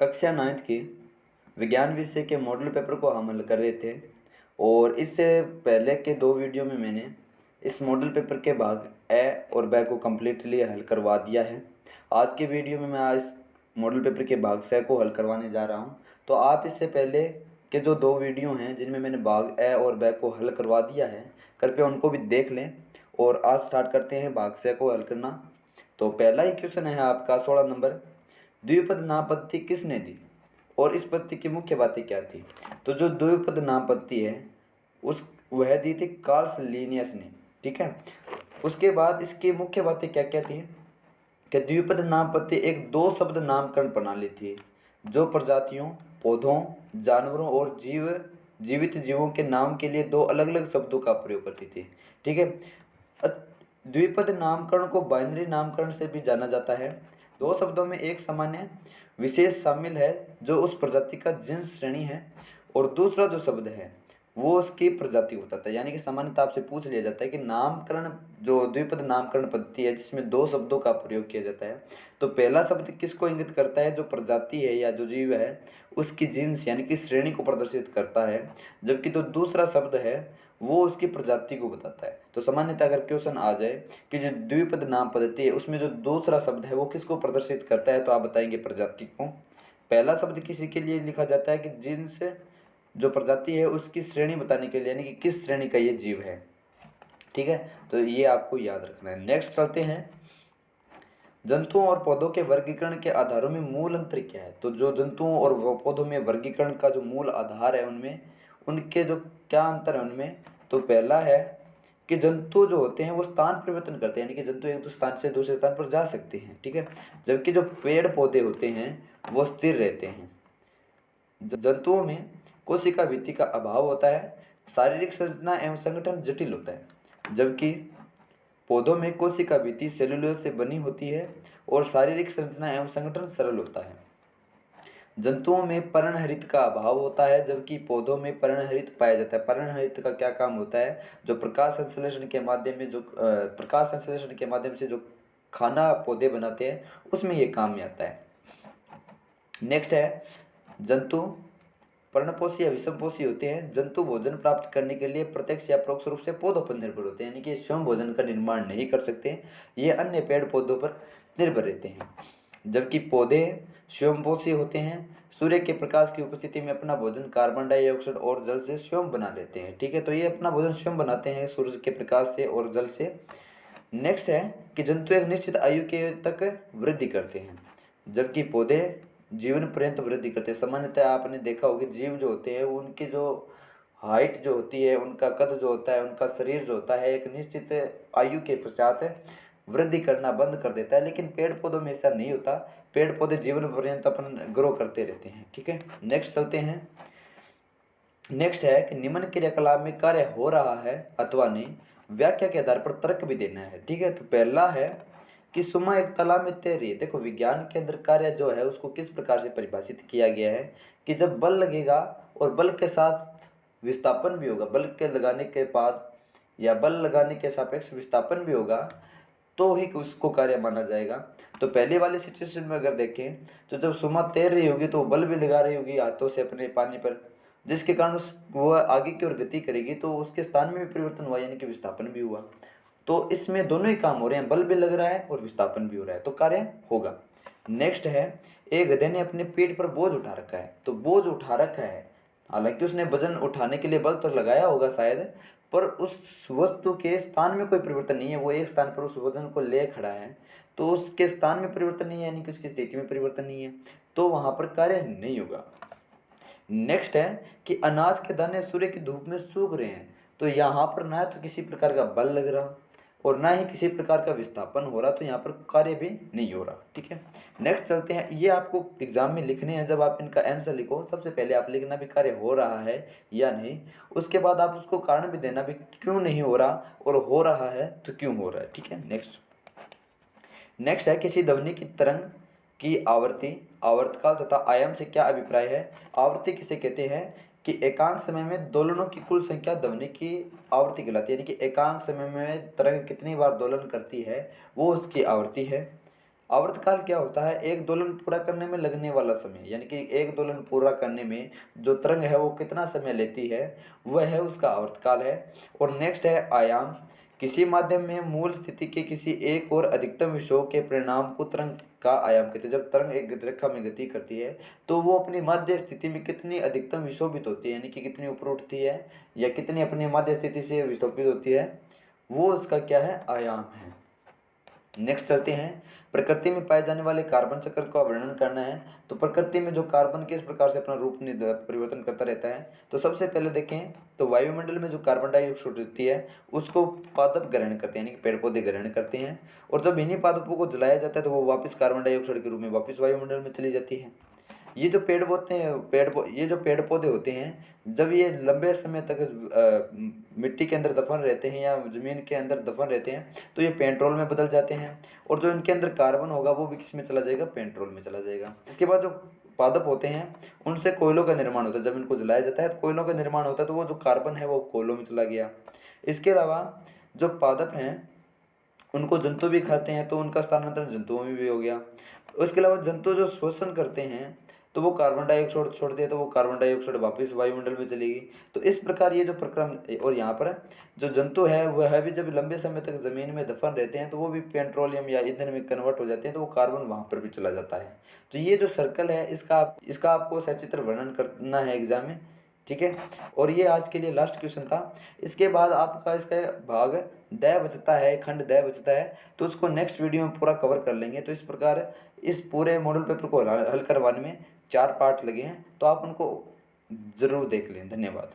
कक्षा 9th की विज्ञान विषय के मॉडल पेपर को हम हल कर रहे थे। और इससे पहले के 2 वीडियो में मैंने इस मॉडल पेपर के भाग ए और ब को कम्प्लीटली हल करवा दिया है। आज के वीडियो में मैं इस मॉडल पेपर के भाग स को हल करवाने जा रहा हूं। तो आप इससे पहले के जो 2 वीडियो हैं जिनमें मैंने भाग ए और ब को हल करवा दिया है, कृपया उनको भी देख लें। और आज स्टार्ट करते हैं भाग स को हल करना। तो पहला ही क्वेश्चन है आपका 16 नंबर, द्विपद नाम पद्धति किसने दी और इस पद्धति की मुख्य बातें क्या थी। तो जो द्विपद नाम पद्धति है वह दी थी कार्ल लिनियस ने। ठीक है, उसके बाद इसकी मुख्य बातें क्या क्या थी कि द्विपद नाम पद्धति एक 2 शब्द नामकरण प्रणाली थी जो प्रजातियों, पौधों, जानवरों और जीवित जीवों के नाम के लिए 2 अलग अलग शब्दों का प्रयोग करती थी। ठीक है, द्विपद नामकरण को बाइनरी नामकरण से भी जाना जाता है। 2 शब्दों में एक सामान्य विशेष शामिल है जो उस प्रजाति का जीन्स श्रेणी है, और दूसरा जो शब्द है वो उसकी प्रजाति को बताता है। यानी कि सामान्यतः आपसे पूछ लिया जाता है कि नामकरण, जो द्विपद नामकरण पद्धति है जिसमें 2 शब्दों का प्रयोग किया जाता है, तो पहला शब्द किसको इंगित करता है, जो प्रजाति है या जो जीव है उसकी जीन्स यानी कि श्रेणी को प्रदर्शित करता है, जबकि जो दूसरा शब्द है वो उसकी प्रजाति को बताता है। तो सामान्यतः अगर क्वेश्चन आ जाए कि जो द्विपद नाम पद्धति है उसमें जो दूसरा शब्द है वो किसको प्रदर्शित करता है, तो आप बताएंगे प्रजाति को। पहला शब्द किसी के लिए लिखा जाता है कि जिनसे जो प्रजाति है उसकी श्रेणी बताने के लिए, यानी कि किस श्रेणी का ये जीव है। ठीक है, तो ये आपको याद रखना है। नेक्स्ट चलते हैं, जंतुओं और पौधों के वर्गीकरण के आधारों में मूल अंतर क्या है। तो जो जंतुओं और पौधों में वर्गीकरण का जो मूल आधार है उनमें उनके जो क्या अंतर है उनमें, तो पहला है कि जंतु जो होते हैं वो स्थान परिवर्तन करते हैं, यानी कि जंतु एक स्थान से दूसरे स्थान पर जा सकते हैं। ठीक है, जबकि जो पेड़ पौधे होते हैं वो स्थिर रहते हैं। जंतुओं में कोशिका भित्ति का अभाव होता है, शारीरिक संरचना एवं संगठन जटिल होता है, जबकि पौधों में कोशिका भित्ति सेलुलोज से बनी होती है और शारीरिक संरचना एवं संगठन सरल होता है। जंतुओं में पर्णहरित का अभाव होता है, जबकि पौधों में पर्णहरित पाया जाता है। पर्णहरित का क्या काम होता है, जो प्रकाश संश्लेषण के माध्यम से जो खाना पौधे बनाते हैं उसमें ये काम में आता है। नेक्स्ट है, जंतु पर्णपोषी या विषमपोषी होते हैं। जंतु भोजन प्राप्त करने के लिए प्रत्यक्ष या परोक्ष रूप से पौधों पर निर्भर होते हैं, यानी कि स्वयं भोजन का निर्माण नहीं कर सकते, ये अन्य पेड़ पौधों पर निर्भर रहते हैं। जबकि पौधे स्वयंपोषी होते हैं, सूर्य के प्रकाश की उपस्थिति में अपना भोजन कार्बन डाइऑक्साइड और जल से स्वयं बना लेते हैं। ठीक है, तो ये अपना भोजन स्वयं बनाते हैं सूर्य के प्रकाश से और जल से। नेक्स्ट है कि जंतु एक निश्चित आयु के तक वृद्धि करते हैं, जबकि पौधे जीवन पर्यंत वृद्धि करते हैं। सामान्यतः आपने देखा होगा जीव जो होते हैं उनकी जो हाइट जो होती है, उनका कद जो होता है, उनका शरीर जो होता है एक निश्चित आयु के पश्चात वृद्धि करना बंद कर देता है, लेकिन पेड़ पौधों में ऐसा नहीं होता। पेड़ पौधे जीवन पर्यंत अपन ग्रो करते रहते हैं। ठीक है, नेक्स्ट चलते हैं। नेक्स्ट है कि निम्न क्रियाकलाप में कार्य हो रहा है अथवा नहीं, व्याख्या के आधार पर तर्क भी देना है। ठीक है, तो पहला है कि सुमा एक तालाब में तैर रही है। देखो विज्ञान के अंदर कार्य जो है उसको किस प्रकार से परिभाषित किया गया है कि जब बल लगेगा और बल के साथ विस्थापन भी होगा, बल के लगाने के बाद या बल लगाने के सापेक्ष विस्थापन भी होगा तो ही उसको कार्य माना जाएगा। तो पहले वाले सिचुएशन में अगर देखें तो जब सुमा तैर रही होगी तो बल भी लगा रही होगी हाथों से अपने पानी पर, जिसके कारण वह आगे की ओर गति करेगी, तो उसके स्थान में भी परिवर्तन हुआ, यानी कि विस्थापन भी हुआ। तो इसमें दोनों ही काम हो रहे हैं, बल भी लग रहा है और विस्थापन भी हो रहा है, तो कार्य होगा। नेक्स्ट है, एक गधे ने अपने पेट पर बोझ उठा रखा है। तो बोझ उठा रखा है, हालांकि उसने वजन उठाने के लिए बल तो लगाया होगा शायद, पर उस वस्तु के स्थान में कोई परिवर्तन नहीं है। वो एक स्थान पर उस वजन को ले खड़ा है, तो उसके स्थान में परिवर्तन नहीं है, यानी कि उसकी स्थिति में परिवर्तन नहीं है, तो वहाँ पर कार्य नहीं होगा। नेक्स्ट है कि अनाज के दाने सूर्य की धूप में सूख रहे हैं। तो यहाँ पर ना तो किसी प्रकार का बल लग रहा और ना ही किसी प्रकार का विस्थापन हो रहा, तो यहाँ पर कार्य भी नहीं हो रहा। ठीक है, नेक्स्ट चलते हैं। ये आपको एग्जाम में लिखने हैं, जब आप इनका आंसर लिखो सबसे पहले आप लिखना भी कार्य हो रहा है या नहीं, उसके बाद आप उसको कारण भी देना भी क्यों नहीं हो रहा, और हो रहा है तो क्यों हो रहा है। ठीक है, नेक्स्ट है किसी ध्वनि की तरंग की आवृत्ति, आवर्तकाल तथा आयाम से क्या अभिप्राय है। आवृत्ति किसे कहते हैं कि एकांक समय में दोलनों की कुल संख्या ध्वनि की आवृत्ति कहलाती है, यानी कि एकांक समय में तरंग कितनी बार दोलन करती है वो उसकी आवृत्ति है। आवर्तकाल क्या होता है? एक दोलन पूरा करने में लगने वाला समय, यानी कि एक दोलन पूरा करने में जो तरंग है वो कितना समय लेती है, वह है उसका आवर्तकाल है। और नेक्स्ट है आयाम। किसी माध्यम में मूल स्थिति के किसी एक और अधिकतम विषयों के परिणाम को तरंग का आयाम कहते हैं। जब तरंग एक रेखा में गति करती है तो वो अपनी माध्य स्थिति में कितनी अधिकतम विशोभित होती है, यानी कि कितनी ऊपर उठती है या कितनी अपनी माध्य स्थिति से विस्थापित होती है, वो उसका क्या है? आयाम है। नेक्स्ट चलते हैं, प्रकृति में पाए जाने वाले कार्बन चक्र का वर्णन करना है। तो प्रकृति में जो कार्बन किस प्रकार से अपना रूप परिवर्तन करता रहता है, तो सबसे पहले देखें तो वायुमंडल में जो कार्बन डाइऑक्साइड होती है उसको पादप ग्रहण करते हैं, यानी कि पेड़ पौधे ग्रहण करते हैं। और जब इन्हीं पादपों को जलाया जाता है तो वो वापस कार्बन डाइऑक्साइड के रूप में वापस वायुमंडल में चली जाती है। ये जो पेड़ पौधे हैं, ये जो पेड़ पौधे होते हैं, जब ये लंबे समय तक मिट्टी के अंदर दफन रहते हैं या ज़मीन के अंदर दफन रहते हैं तो ये पेट्रोल में बदल जाते हैं। और जो इनके अंदर कार्बन होगा वो भी किस में चला जाएगा? पेट्रोल में चला जाएगा। इसके बाद जो पादप होते हैं उनसे कोयलों का निर्माण होता है। जब इनको जलाया जाता है तो कोयलों का निर्माण होता है, तो वो जो कार्बन है वो कोयलों में चला गया। इसके अलावा जो पादप हैं उनको जंतु भी खाते हैं, तो उनका स्थानांतरण जंतुओं में भी हो गया। उसके अलावा जंतु जो श्वसन करते हैं तो वो कार्बन डाइऑक्साइड छोड़ते हैं, तो वो कार्बन डाइऑक्साइड वापस वायुमंडल में चलेगी। तो इस प्रकार ये जो प्रक्रम, और यहाँ पर जो जंतु है वह भी जब लंबे समय तक ज़मीन में दफन रहते हैं तो वो भी पेट्रोलियम या ईंधन में कन्वर्ट हो जाते हैं, तो वो कार्बन वहाँ पर भी चला जाता है। तो ये जो सर्कल है इसका आपको सचित्र वर्णन करना है एग्जाम में, ठीक है। और ये आज के लिए लास्ट क्वेश्चन था। इसके बाद आपका इसका भाग द बचता है, खंड द बचता है, तो उसको नेक्स्ट वीडियो में पूरा कवर कर लेंगे। तो इस प्रकार इस पूरे मॉडल पेपर को हल करवाने में 4 पार्ट लगे हैं, तो आप उनको ज़रूर देख लें। धन्यवाद।